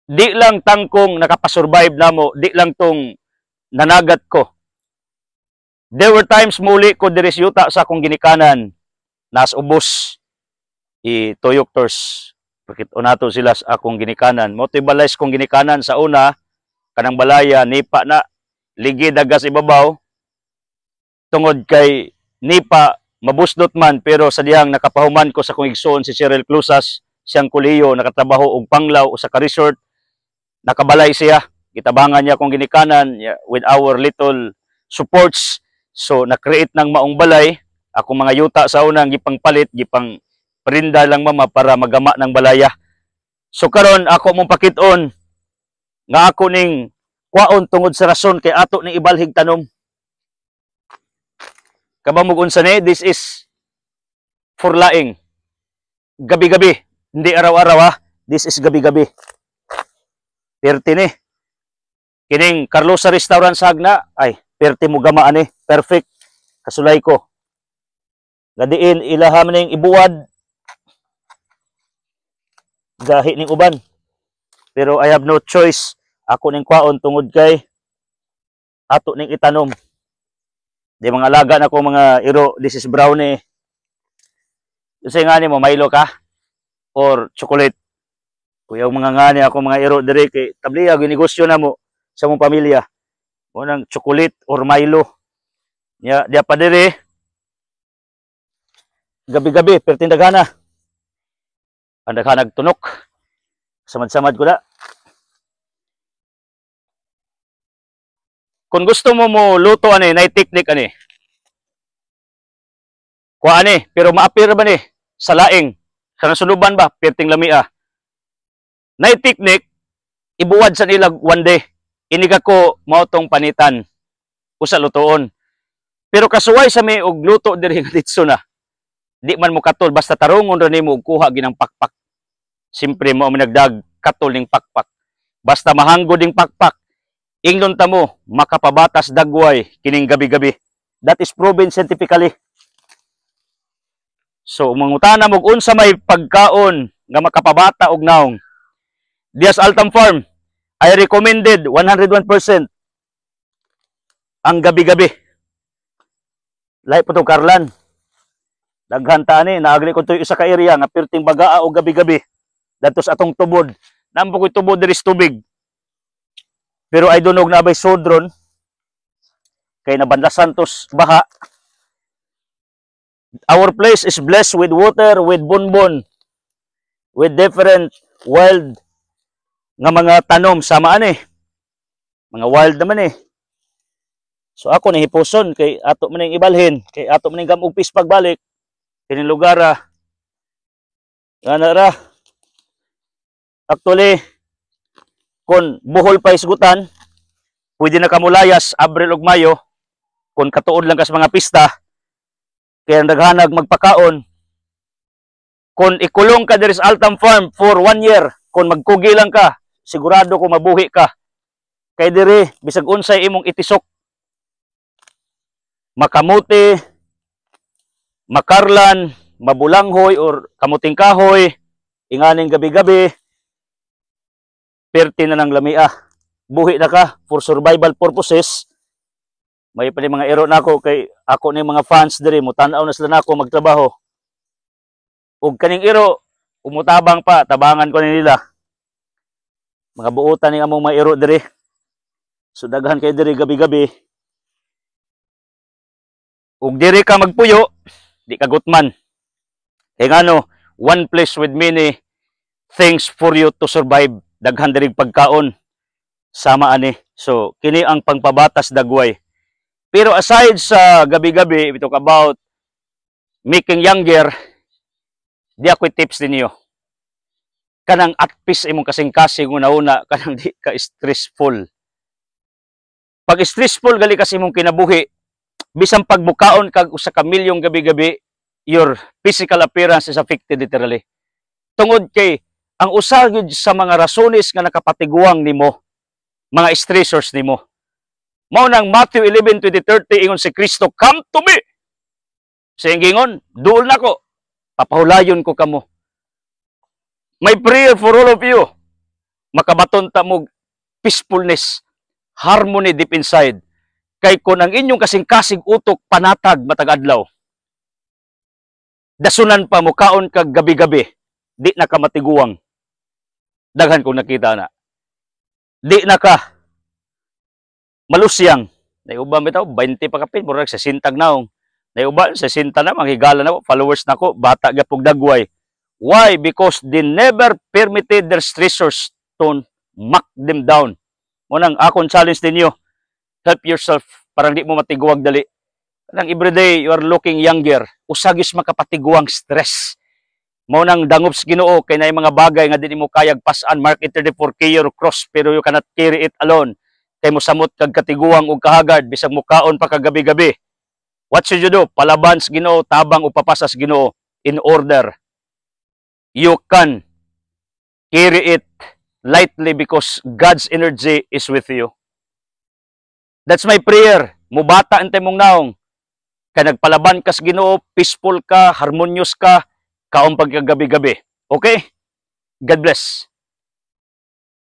di lang tangkong nakapasurvive namo, di lang tong nanagat ko. There were times muli ko diri sa yuta sa akong ginikanan, nas ubos ituyok tors. Bakit unato sila sa akong ginikanan. Motivalize kong ginikanan sa una, kanang balaya, nipa na, ligi dagas ibabaw, tungod kay nipa, mabusdot man, pero sa dihang nakapahuman ko sa kong igsoon si Cyril Clusas, siyang kuliyo, nakatrabaho og panglaw o sa ka-resort, nakabalay siya, gitabangan niya akong ginikanan with our little supports. So, na-create ng maong balay, akong mga yuta sa unang gipang palit, gipang perinda lang mama para magama ng balaya. So karon ako mong pakiton nga ako ning kwaon tungod sa rason kay ato ning ibalhig tanom. Kabamog unsa ni, this is for laing. Gabi-gabi, hindi araw-araw ha. This is gabi-gabi. 30 ni. Kining Carlosa Restaurant sa Agna, ay 30 mo gama ani, perfect. Kasulay ko. Gadiin ilaham ning ibuwad gahi ning uban, pero I have no choice, ako ning kwaon tungod kay ato ning itanom. Di mga alaga na ko mga iro, this is brownie. Kasi nga ni mo, Milo ka or chocolate, kuya mga ngani ako mga iro dire kay tabliya ginegosyo na mo sa mong pamilya mo nang chocolate or Milo ya dia pa dire gabi-gabi pertindagana. Anda ka nagtunok. Samad-samad ko na. Kung gusto mo mo luto ani, na technique ani. Kuha ani, pero maapir ba ni sa laing? Sa nasuluban ba? Perting lamia. Na technique, ibuwad sa nilag one day. Iniga ko mautong panitan. Usa lutoon. Pero kasuway sa may og luto diri nga ditso na. Di man mo katol, basta tarungon ra nimo og kuha ginang pakpak. Simpre mo nagdag katol ning pakpak. Basta mahanggo ding pakpak, ingon ta mo makapabatas dagway kining gabi-gabi. That is proven scientifically. So mangutana mo unsa may pagkaon nga makapabata og naong. Dias Altam Farm, I recommended 101% ang gabi-gabi. Lahi po to Karlan. Daghan ta ni naagli ko to isa ka area nga perting bagaa og gabi-gabi. Dato sa atong tubod. Nampo ko'y tubod diri sa tubig. Pero I don't know na bay sodron. Kay nabandasan tos baha. Our place is blessed with water, with bonbon, with different wild nga mga tanom sama ani. Mga wild naman eh. So ako ni hipuson kay ato man ning ibalhin, kay ato man ning gamog pis pagbalik kining lugar ana ra. Actually, kung buhol pa isgutan, pwede na kamulayas Abril ug Mayo, kung katuod lang kas mga pista, kaya naghanag magpakaon. Kung ikulong ka diri sa Altam Farm for 1 year, kung magkugi lang ka, sigurado ko mabuhi ka. Kay diri, bisag unsay imong itisok, makamuti, makarlan, mabulanghoy, or kamuting kahoy, inganing gabi-gabi, perti na ng lamia. Buhi na ka for survival purposes. May pa mga ero na ako kay ako ni mga fans diri mo tan-aw na sila nako magtrabaho. Ug kaning ero umutabang pa, tabangan ko ni nila. Mga buutan ni among mga ero diri. So daghan kay diri gabi-gabi. Ug diri ka magpuyo, di ka gutman. Kay ngano, one place with many things for you to survive. Daghan diri pagkaon sama ani. So kini ang pangpabatas dagway. Pero aside sa gabi-gabi, we talk about making younger, di ako tips ninyo. Kanang at peace imong kasing-kasing una-una, kanang di ka stressful. Pag stressful gali kasi imong kinabuhi, bisang pagbukaon kag usa ka milyong gabi-gabi, your physical appearance is affected literally. Tungod kay ang usa gyud sa mga rasones nga nakapatiguang nimo, mga stressors nimo. Mao nang Matthew 11:20-30 ingon si Kristo, "Come to me." Sa ingon, "Duol nako, papahulayon ko kamo." My prayer for all of you, makabaton ta mo peacefulness, harmony deep inside. Kay kung ang inyong kasing-kasig utok panatag matag adlaw, dasunan pa mo kaon kag gabi-gabi, di na ka matiguang. Daghan kong nakita na. Di na ka malusyang. Naiuba bitaw 20 pa kapin, murag sa sintag naong. Naiuba sa sinta na manghigala na followers nako, bata gapog dagway. Why? Because they never permitted their stressors to knock them down. Munang akong challenge ninyo, help yourself parang di mo matiguwag dali. Parang everyday you are looking younger, usagis makapatiguang stress. Mo nang dangops Ginoo kay nay mga bagay nga di mo kayag pasan, Mark 34 carry your cross pero you cannot carry it alone. Kay mo samot kag katiguang ug kahagad bisag mukaon pa kagabi-gabi. What should you do? Palaban sa Ginoo, tabang o papasas Ginoo in order. You can carry it lightly because God's energy is with you. That's my prayer. Mubata antay mong naong. Kay nagpalaban ka sa Ginoo, peaceful ka, harmonious ka, kaon pagkagabi-gabi. Okay? God bless.